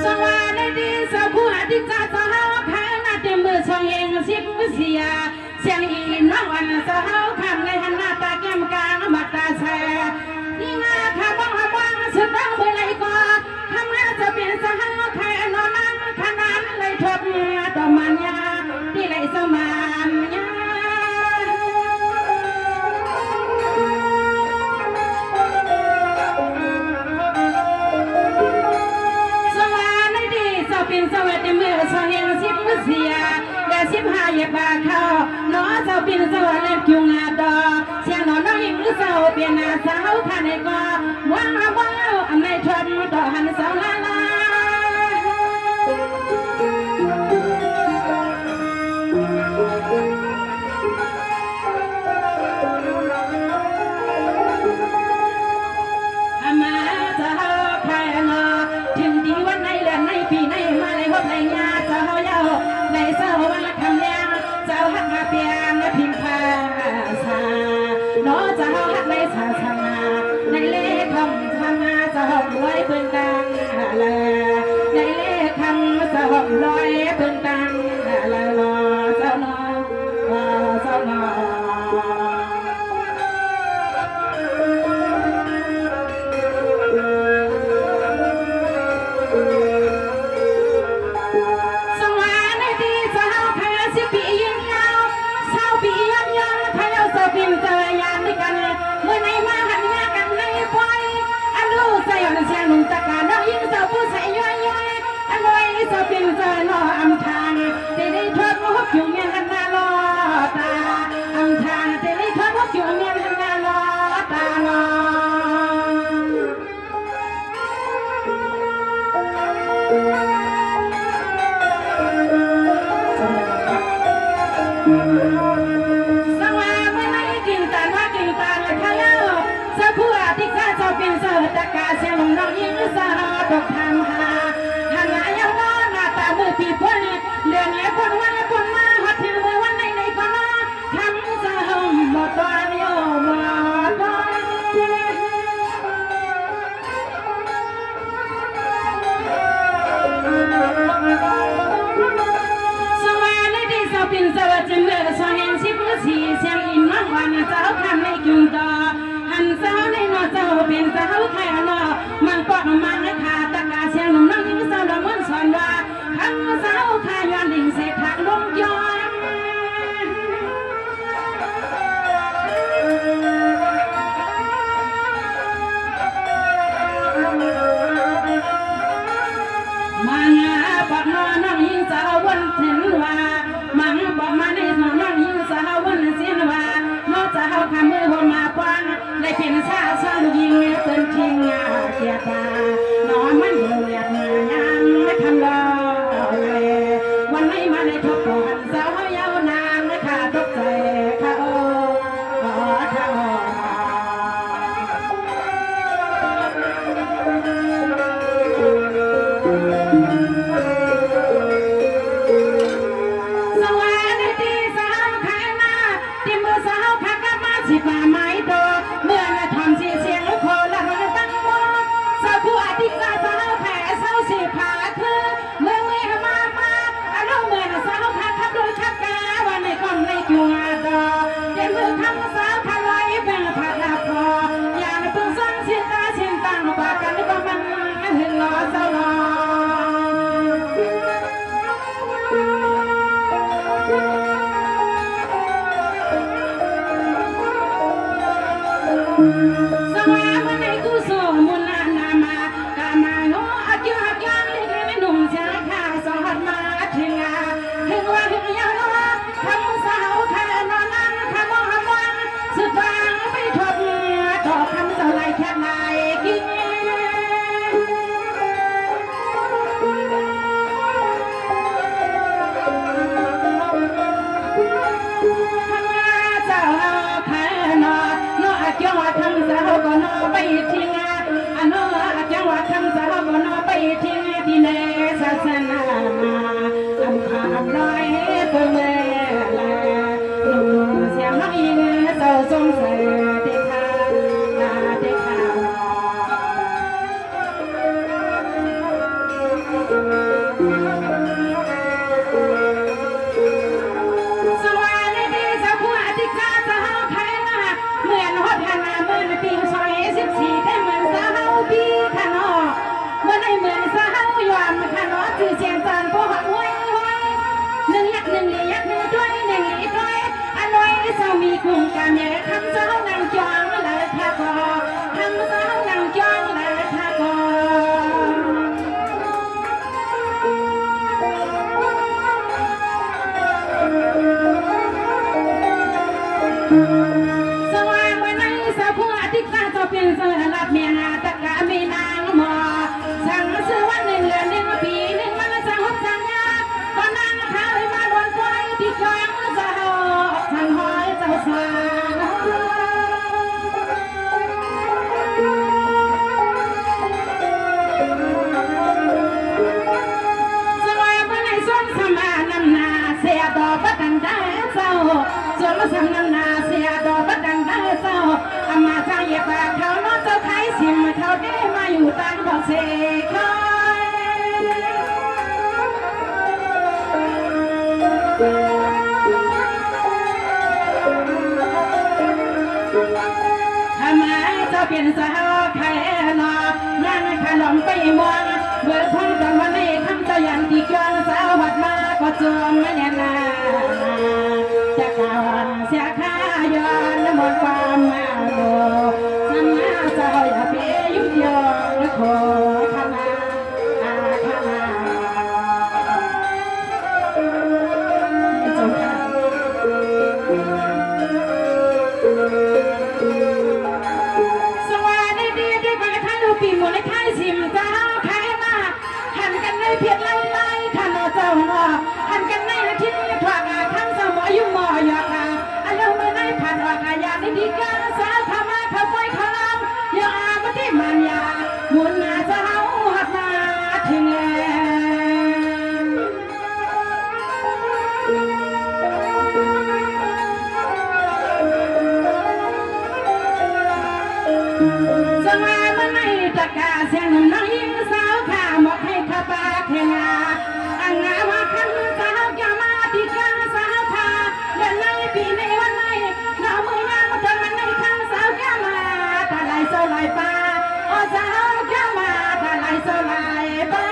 สวัสดีสาวผู้หาที่จ้าสาวข้าหน้าเต็มมือช่องเองสิบเสียเสียงอีน้องวันสาวคำในหันหน้าตาแก้มกลางบัดตาแฉยิ่งอาข้าบ้องหาบ้องสุดตั้งเมื่อไรก็ทำงานจะเป็นสาวใครนอนนั่งขนาดเลยทบต่อมันยาที่ไรสมานยาเป็นสวัสดีเมื่อสองเองสิบเสียและ15เหยียบบาเข้าน้อเจ้าเป็นสวัสดีคิวงาดอเสียงน้องยิงเจ้าเป็นนาสาวข้าในก็ว้าวว้าวอันในทนต่อหันสาวลาลามาเจ้าใครเนาะถึงดีวันในเดือนในปีในมาเลยพบในญาเจ้าเย้าในเจ้าวันละคำเลี้ยงเจ้าหักมาเปียงและพิมพ์ภาษาเนาะเจ้าหักในศาสนาในเลขคำทำงานเจ้าหวยปืนดังเลยในเลขคำเจ้าลอยปืนดังเลยเนาะเจ้าเนาะเจ้าเนาะเป็นเจอยามด้วยกันเมื่อในมาหันยากันในปอยอันลูกใส่อันเสียงหนุ่มตะการน้องยิ่งเจ้าผู้ใส่ย้อยย้อยอันลอยเจ้าเป็นเจอนออำทางได้ทอดมุกอยู่เมียนหันหน้าลอตาอำทางได้ทอดมุกอยู่เมียนหันหน้าลอตาลอเป็นเสือตะกาเสียงน้องยิงสาวตกทำหาหันหน้ายังน้อหน้าตามือปีพ้นเดือนไหนพ้นวันพ้นมาหัดถึงมือวันไหนก็น้อทำสาวหมดตัวโยหมดตัวสวัสดีสาวเป็นสาวจึงเลือกสาวเห็นสิบสี่เสียงอินน้องวันสาวทำในจุดต่อหันสาวในนอเจ้าเป็นสาวไทยนอมันปอดมันในขาตะกาเสียงหนุ่มน้องยิงสาวดำมันสอนว่าทำสาวไทยย้อนดิ่งเศษทางลงย้อนมังปอดน้องยิงสาววันเห็นว่ามังปอดมาในน้องยิงสาววันเสียนว่าน้องสาวขมือหัวมาป้อนได้เป็นชาชาลูกยิงเป็นทิ้งเกียตานอนมันเหลือดยังไม่ทำรอเลยวันนี้มาในทบทวนสาวเยาวนางไม่ขาดตกใจข้าโอ้ข้าโอ้สวัสดีสาวขายหน้าที่มือสาวขากมาสิบมาไม้โตเมื่อทำเสียงลูกคอละตั้งโมสาวผู้ เป็นเสือลัดเมียนาตะกะมีนางหมอสั่งซื้อวันหนึ่งเดือนหนึ่งปีหนึ่งมันสั่งหกสั่งยาตอนนั้นเขาเลยมาโดนปล่อยที่กลางเจ้าทางหอยเจ้าสาสวายวันไหนส่วนสมานำนาเสียดอกบัดดันได้เจ้าส่วนมาสำนำนาเสียดอกบัดดันได้เจ้าอามาจ้าเหยียบเขาน้องเจ้าขายสิมเขาได้มาอยู่ต่างบอกเสกทำไมเจ้าเป็นสาวไข่นองานขนมไปมองเบิกพ้องกันวันนี้คำเจ้ายันที่กองสาววัดมาก็จวมไม่แน่นาจะก่อนเสียข้าย้อนหมดความมาโดสัมมาเจ้าอย่าเปยุยยงขอขมาขมาจงค่ะสวัสดีดีด้วยกันข้าดูปีหมูในค่ายสิมเจ้าขายมาหันกันในเพียรไล่ไล่ข้าหนอเจ้าหนอหันกันในที่ถอดข้างสมอยุ่งหมอหยอกค่ะอันเราไม่ได้ผ่านอากาศยานดีกันสาวธรรมะเขาไปขลำยาไม่ได้มันยาหมุนมาเจ้าหักมาถึงสวัสดีไม่ตะกาเสียงน้องยิงสาวขาหมอกให้ข้าปาเข่งอังงาว่าขันสาวแกมาที่กันสาวขาเดินในปีในวันไหนหนาวมือยามเดินมันในขันสาวแกมาตาไหลโซไหลปาโอ้สาวแกมาตาไหลโซไหลปา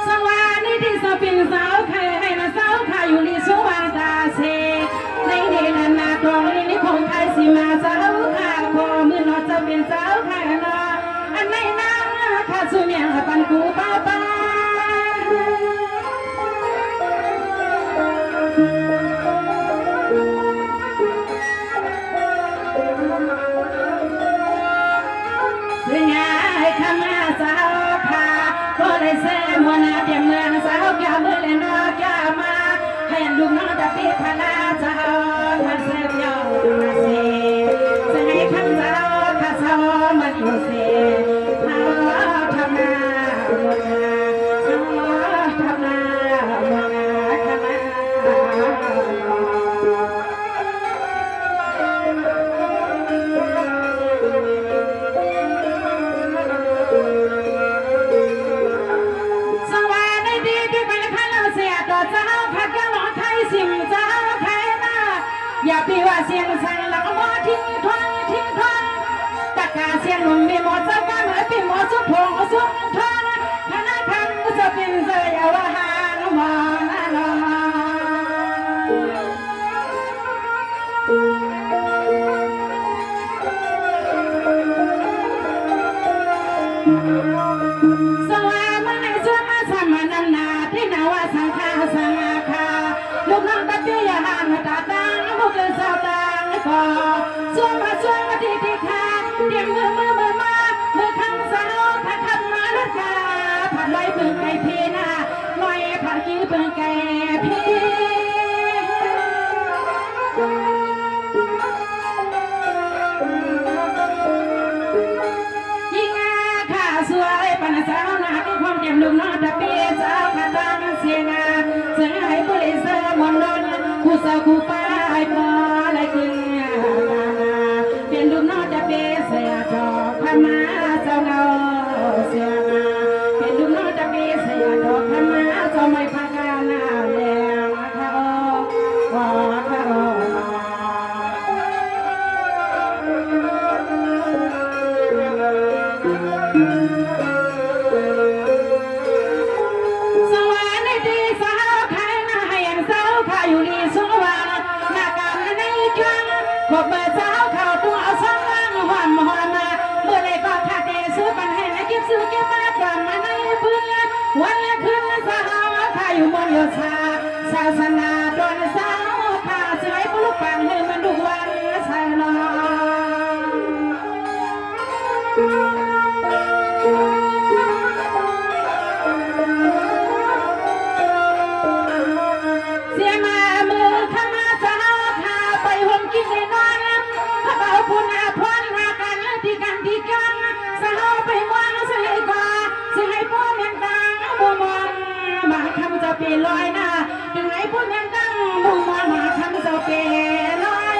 สวัสดีที่สาวเป็นสาวไข่ให้นะสาวขาอยู่ลีสว่างตาเสในเดนนาตรงนี้คงใครสิมาสาวขาคอมือนอจะเป็นสาวขานออันในน้ำข้าสุเมียปันกูป้าป้าสิงห์ข้ามาสาวขาก็ได้เสมวนาเดียมเมืองสาวแก่เมื่อเล่นอแก่มาให้ลูกน้องตะปีพนาสาวมาเสียยาวมาเสียสิงห์ข้าสาวข้าสาวมันอยู่เสียเขาทำนาเมืองเขาทำนาเมืองข้ามาสวัสดีดีด้วยกันข้าเราเสียต่อเจ้าข้าแก้หลอไทยสิมเจ้าไทยมาอย่าปีว่าเสียงสั่งหลังมอทิ้งทวนทิ้งทวนตะกาเสียงหนุ่มมีหมดเจ้าบ้านเหมือนปีหมดสุดพงสุดทวนคณะทำจะเป็นเสียว่าหางมองนอสวัสดีในส่วนมาสมานันนาที่นาว่าสังฆาสังอาคาลูกน้องตะเปียหันตาตังลูกเกิดสาวตังก่อส่วนมาที่ที่ขาเตรียมมือมามือข้างสาวข้าขับมาลัดกาผัดลอยเปิงไก่พีนาลอยผัดกิ้วเปิงไก่พียิ่งอาข้าสวยปนสาวนาที่ความเตรียมลูกน้องตะเปียสาวข้าตังเสียงาเสียงให้ผู้ลิเซอร์มนนนคู่สาวคู่ป้าให้ปอไหลกินเป็นลูกน้องตะเปียเสียดอกพม่าเจ้าเนาเสียงาเป็นลูกน้องตะเปียเสียดอกพม่าเจ้าไม่พักการนาแรงข้าข้าสวัสดีสาวไทยนาให้สาวข้าอยู่ลีสว่างหน้าการในจังขบเบอร์สาวเข้าตัวเอาสว่างหอมมาเมื่อไรก็ขาดเดซื้อปันให้เก็บซื้อเก็บมาจำมาในพื้นวันละคืนสาวไทย อยู่มนโยธาศาสนาโดนสาวขาสวยบุลุปังให้มันดูวันสนอเสียมามือข้ามาสาวขาไปห่มกินในนอนข้าเบาพูนอาพรหากันที่กันสาวไปมองสวยกว่าสวยพ่อเมียนตังบัวมองมาคำจะปีลอยหน้าถึงไหนพูดเมียนตังบัวมองมาคำจะปีลอย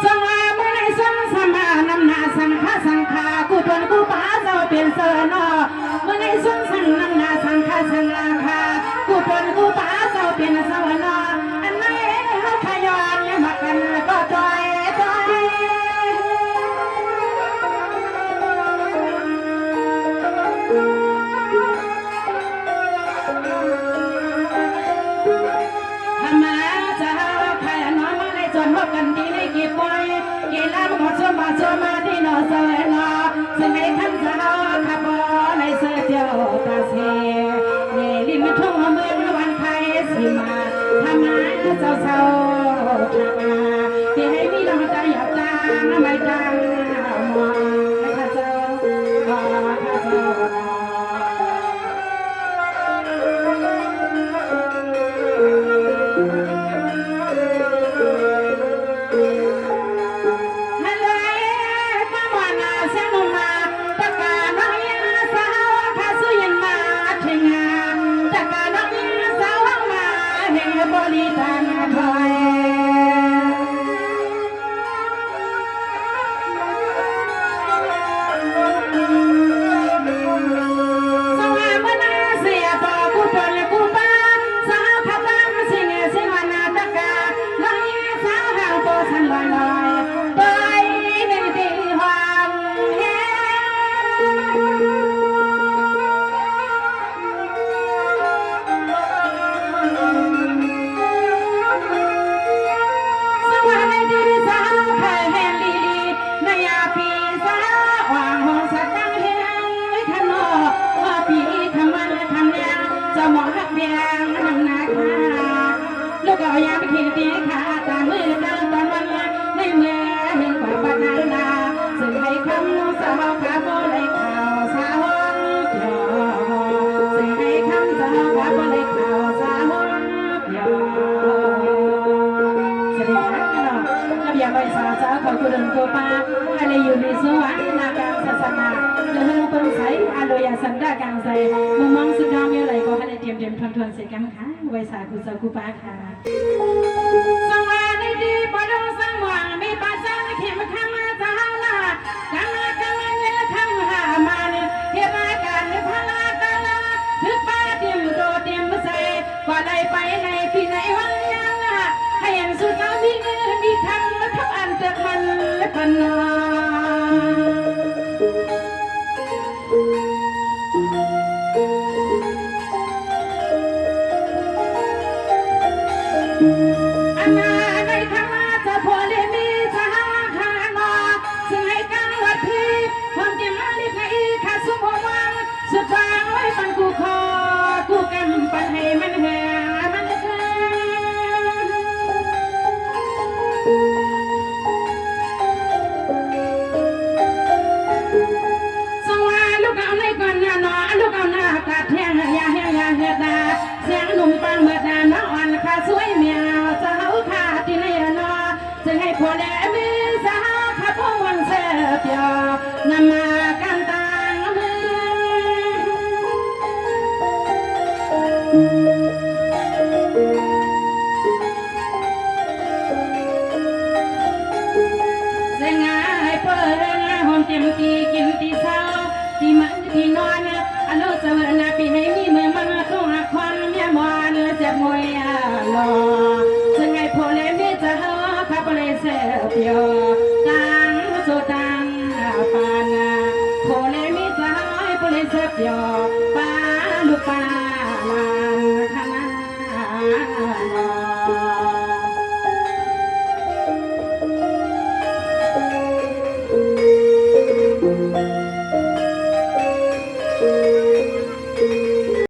สังวาเมื่อไรสังสมานำนาสังฆสังฆากูตวนกูป้าเจ้าเป็นเสนอเมื่อไรสังสังนำนาสังฆสังลาคากูตวนกูป้าเจ้าเป็นเสนออันไหนเขาขยอนมากันก็จอยมาชมมาที่นอเสนอซึ่งในคำสาวขับในเสือเดียวตาเสเนลิมทุ่งเมืองวันไทยสิมาทำมาเจ้าทางที่ให้มีดวงใจอยากจางไม่จางมองข้าเจ้าข้าเจ้าขอบคุณตัวป้าอะไรอยู่ในสวรรค์นาการศาสนาเรื่องต้นใสอารยสันดาการใสมุมมองสุดยอดมีอะไรก็ให้เตรียมทวนเสกันค่ะไว้สากุศลกุป้าค่ะสวัสดีปอดงสังหวังมีป้าสังเข็มข้างมาจะหาลากังเงินข้างหามันเฮียมาการพลาตาลานึกป้าเตรียมโดเตรียมใส่ก็ได้ไปในที่ไหนวันยังให้อันสุดท้ายมีเงินมีทางมาทับอันเกิดมันและปัญหาอันนาในทางมาจะพอได้มีจะหาขานอซึ่งให้การวัดที่ความเจ็บมาลิบในขาสุขวังสุดทางไว้ปันกูคอกูกำปันให้มันแห่มันเกิสวาลูกเอาในก่อนหน้าหนอลูกเอาหน้ากาดแทงยาแห้งยาเฮ็ดดาเสียงหนุ่มปังเมื่อดาน้องอ่อนขาสวยเมียสาวขาที่ในนอจึงให้ผัวแลมีสาวขาพงวันเสียเปียนำมากันตางมือเสียงให้เปิดหอมเต็มตีกินตีเศร้าที่มันที่นอนอันโลเสวนาปีให้มีมือมันต้องหักควันเมียมอนเจ็บมวยหล่อซึ่งไงพอเลยมีจะหาขับเลยเสียเปียวตังสุดังปานาพอเลยมีจะหาพอเลยเสียเปียวปา